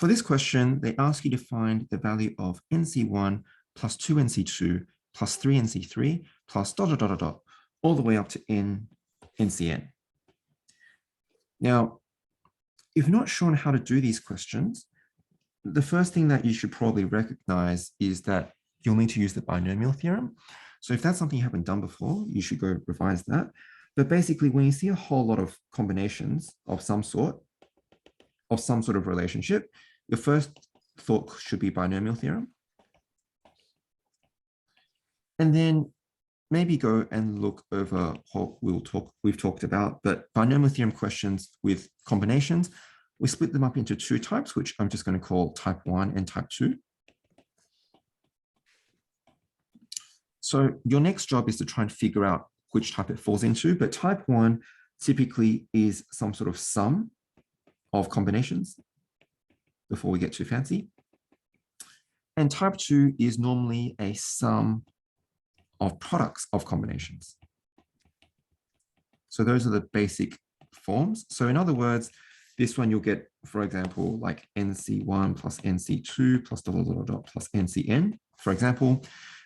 For this question, they ask you to find the value of nC1 plus 2nC2 plus 3nC3 plus ... all the way up to nCn. Now, if you're not sure on how to do these questions, the first thing that you should probably recognize is that you'll need to use the binomial theorem. So if that's something you haven't done before, you should go revise that. But basically, when you see a whole lot of combinations of some sort of relationship, your first thought should be binomial theorem. And then maybe go and look over what we've talked about, but binomial theorem questions with combinations, we split them up into two types, which I'm just going to call type 1 and type 2. So your next job is to try and figure out which type it falls into, but type 1 typically is some sort of sum of combinations before we get too fancy. And type 2 is normally a sum of products of combinations. So those are the basic forms. So in other words, this one you'll get, for example, like nC1 plus nC2 plus ... plus nCn, for example.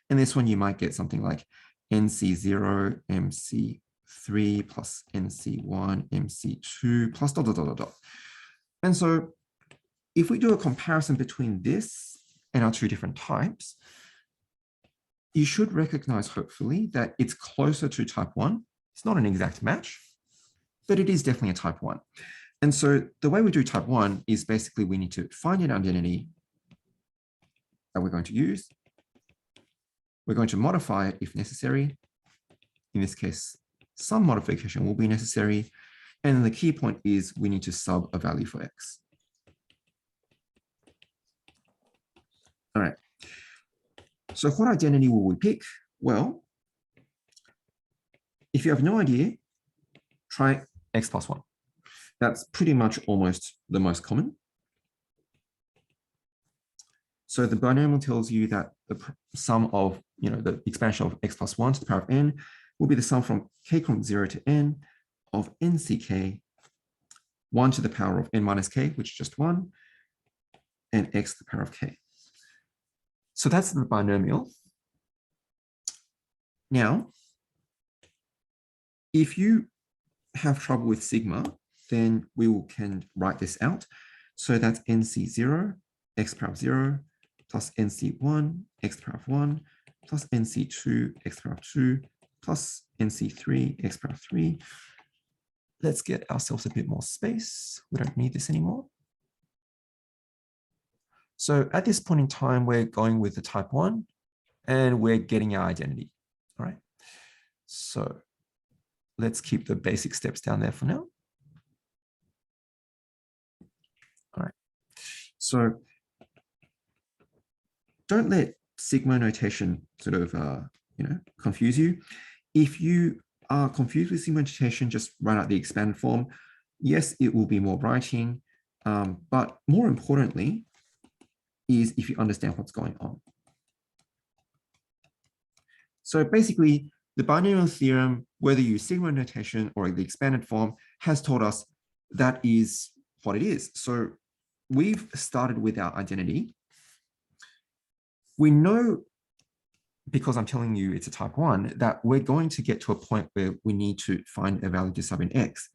And this one you might get something like nC0, nC3 plus nC1, nC2 plus ... And so if we do a comparison between this and our two different types, you should recognize, hopefully, that it's closer to type 1. It's not an exact match, but it is definitely a type 1. And so the way we do type 1 is basically we need to find an identity that we're going to use. We're going to modify it if necessary. In this case, some modification will be necessary. And the key point is we need to sub a value for x. All right. So what identity will we pick? Well, if you have no idea, try x plus 1. That's pretty much almost the most common. So the binomial tells you that the sum of, the expansion of x plus 1 to the power of n will be the sum from k from 0 to n of nck, 1 to the power of n minus k, which is just 1, and x to the power of k. So that's the binomial. Now, if you have trouble with sigma, then we can write this out. So that's nC0, x to the power of 0, plus nC1, x to the power of 1, plus nC2, x to the power of 2, plus nC3, x to the power of 3. Let's get ourselves a bit more space. We don't need this anymore. So at this point in time, we're going with the type 1, and we're getting our identity. All right. So let's keep the basic steps down there for now. All right. So don't let sigma notation sort of, confuse you. If you are confused with sigma notation, just write out the expanded form. Yes, it will be more writing, but more importantly is if you understand what's going on. So basically, the binomial theorem, whether you use sigma notation or the expanded form, has told us that is what it is. So we've started with our identity. We know, because I'm telling you it's a type 1, that we're going to get to a point where we need to find a value to sub in x.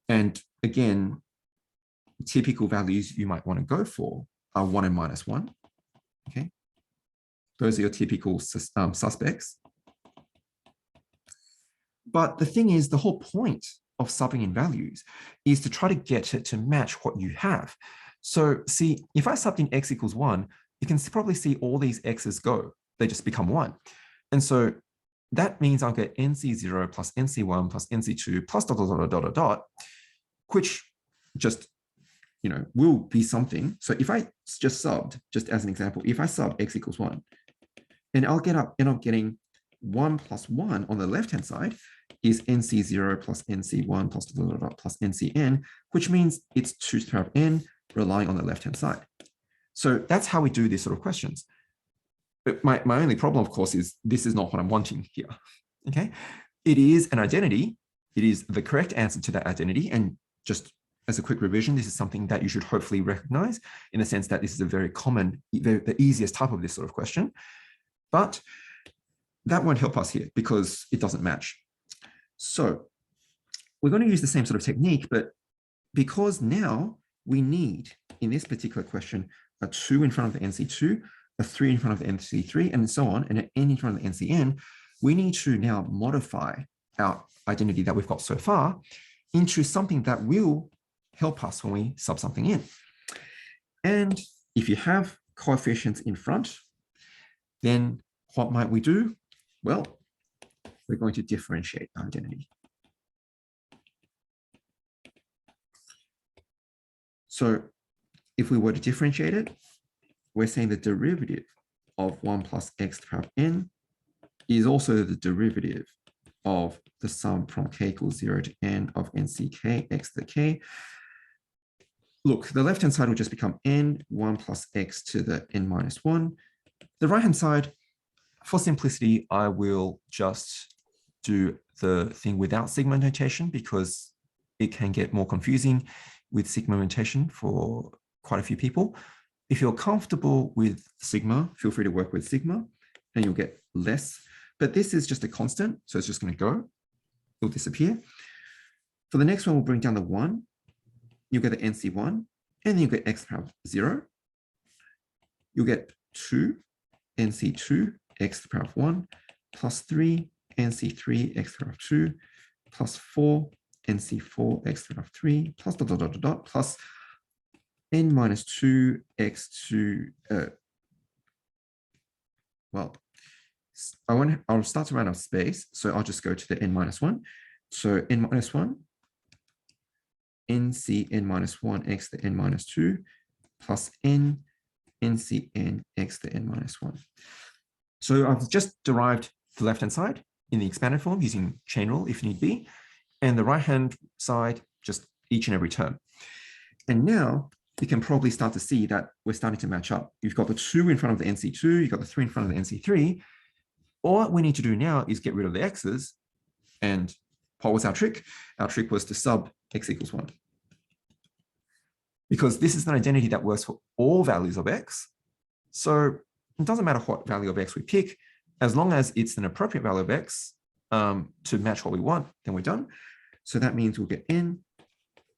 And again, typical values you might want to go for are 1 and minus 1. Okay, those are your typical suspects. But the thing is, the whole point of subbing in values is to try to get it to match what you have. So see, if I subbed in x equals 1, you can probably see all these x's go. They just become 1. And so that means I'll get nC0 plus nC1 plus nC2 plus ... which just, will be something. So if I just subbed, just as an example, if I sub x equals 1, and I'll end up getting 1 plus 1 on the left-hand side is nC0 plus nC1 plus ... plus nCn, which means it's 2 to the power of n relying on the left-hand side. So that's how we do these sort of questions. But my only problem, of course, is this is not what I'm wanting here. Okay, it is an identity. It is the correct answer to that identity, and just as a quick revision, this is something that you should hopefully recognize in the sense that this is a very common, the easiest type of this sort of question. But that won't help us here because it doesn't match. So we're going to use the same sort of technique, but because now we need, in this particular question, a 2 in front of the nC2, a 3 in front of the nC3, and so on, and an n in front of the nCn, we need to now modify our identity that we've got so far into something that will help us when we sub something in. And if you have coefficients in front, then what might we do? Well, we're going to differentiate our identity. So if we were to differentiate it, we're saying the derivative of 1 plus x to the power of n is also the derivative of the sum from k equals 0 to n of nck x to the k. Look, the left-hand side will just become n, 1 plus x to the n minus 1. The right-hand side, for simplicity, I will just do the thing without sigma notation because it can get more confusing with sigma notation for quite a few people. If you're comfortable with sigma, feel free to work with sigma and you'll get less. But this is just a constant, so it's just going to go. It'll disappear. For the next one, we'll bring down the 1. You'll get the nC1, and then you'll get x to the power of 0. You'll get 2 nC2 x to the power of 1 plus 3 nC3 x to the power of 2 plus 4 nC4 x to the power of 3 plus dot, dot, dot, dot, dot, plus n minus 2 x to, well, I'll start to run out of space, so I'll just go to the n minus 1. So n minus 1, nCn minus 1 x to the n minus 2 plus n nCn x to the n minus 1. So I've just derived the left-hand side in the expanded form using chain rule if need be, and the right-hand side, just each and every term. And now you can probably start to see that we're starting to match up. You've got the 2 in front of the nC2, you've got the 3 in front of the nC3. All what we need to do now is get rid of the x's. And what was our trick? Our trick was to sub x equals 1. Because this is an identity that works for all values of x. So it doesn't matter what value of x we pick, as long as it's an appropriate value of x to match what we want, then we're done. So that means we'll get n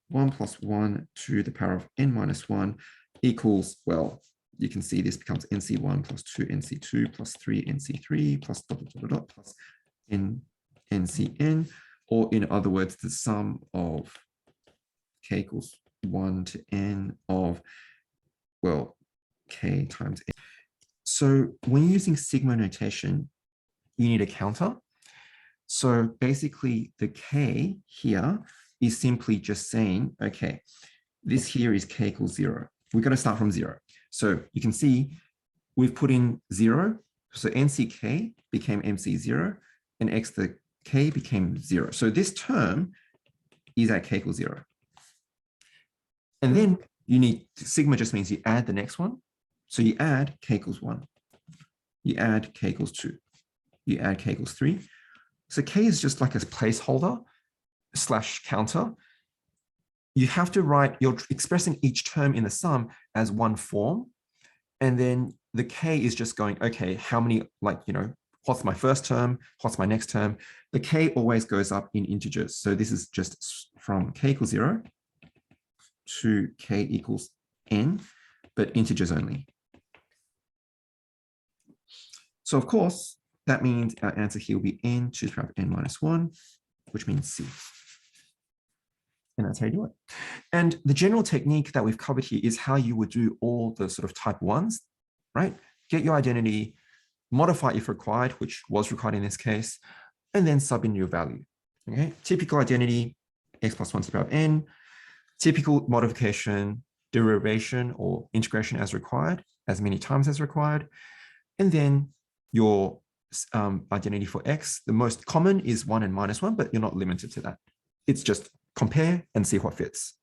1 plus 1 to the power of n minus 1 equals, well, you can see this becomes nC1 plus 2 nC2 plus 3 nC3 plus dot, dot, dot, dot, plus nCn, or in other words, the sum of k equals 1 to n of, well, k times n. So when using sigma notation, you need a counter. So basically the k here is simply just saying, okay, this here is k equals 0. We're going to start from 0. So you can see we've put in 0. So nck became nc0 and x to the k became 0. So this term is at k equals 0. And then you need, sigma just means you add the next one. So you add k equals 1. You add k equals 2. You add k equals 3. So k is just like a placeholder / counter. You have to write, you're expressing each term in the sum as one form. And then the k is just going, okay, how many, like, you know, what's my first term? What's my next term? The k always goes up in integers. So this is just from k equals 0 to k equals n, but integers only. So of course, that means our answer here will be n to the power of n minus 1, which means C. And that's how you do it. And the general technique that we've covered here is how you would do all the sort of type 1s, right? Get your identity, modify if required, which was required in this case, and then sub in your value. Okay, typical identity, x plus 1 to the power of n, typical modification, derivation or integration as required, as many times as required, and then your identity for x. The most common is 1 and minus 1, but you're not limited to that. It's just compare and see what fits.